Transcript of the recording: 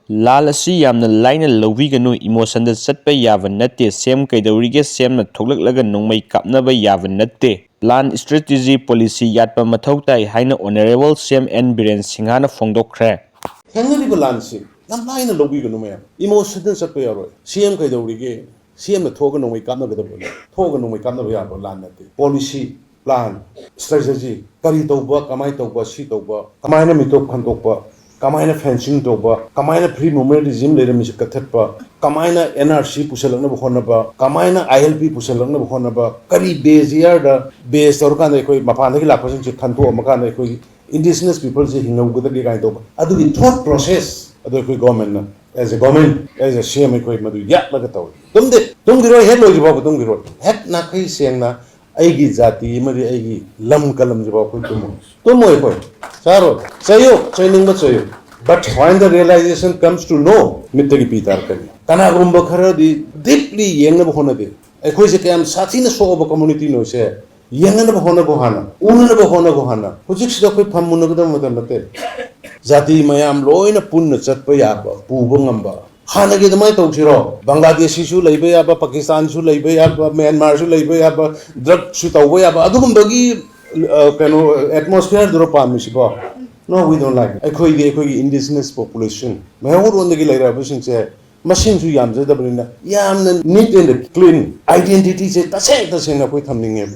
Lal asi yamna laina lawiganu Emotionda Chatpa Yaba natte sem kaidawrige semna thoglak nongmai kapnaba yaba natte plan strategy policy yatpa mathau tai haina honorable sem n Biren singhana phongdokhre Thengari lansi yam laina lawiganu me Emotionda Chatpa Yaroi sem kaidawrige semna thoga nongmai kapnaba dabole thoga nongmai kapnaba yaba lan natte policy plan strategy kari tawba kamai tawba si tawba kamaina mitok khandokpa kamaina fencing tawba kamaina free movement regime lere mi kathatpa kamaina NRC pusalakna bkhonaba kamaina ILP pusalakna bkhonaba kari base year da base torkan da koi mapanda ki lakpasin chi khanto amakana koi indigenous people je hingau gada ge kai tawba adu in thought process adu koi government na as a government as a CM koi madu yak laga taw tumgiro head loji ba tumgiro head na kai sengna aigi jati mari aigi lam kalam jiba ko tumo ko saro Cheiningba Cheiyu but when the realization comes to know mitagi pitar kani kana gumba khara di deeply yengna bhona de ekhoi se kam sathi na so ba community no se yengna bhona gohana unna bhona gohana hojik sida koi phammun ga dam mate jati mayam loina punna chatpa yaba puba ngamba hana ge damai tawsiro Bangladesh su leiba yaba Pakistan su leiba yaba Myanmar su leiba yaba drug su tawba yaba adugum bagi kano atmosphere duro pamisi ba no we don't like it ekhoi indigenous population mahor ondagi laira basing che machine su yam jadabina yamna neat and clean identity che tase na koi thamning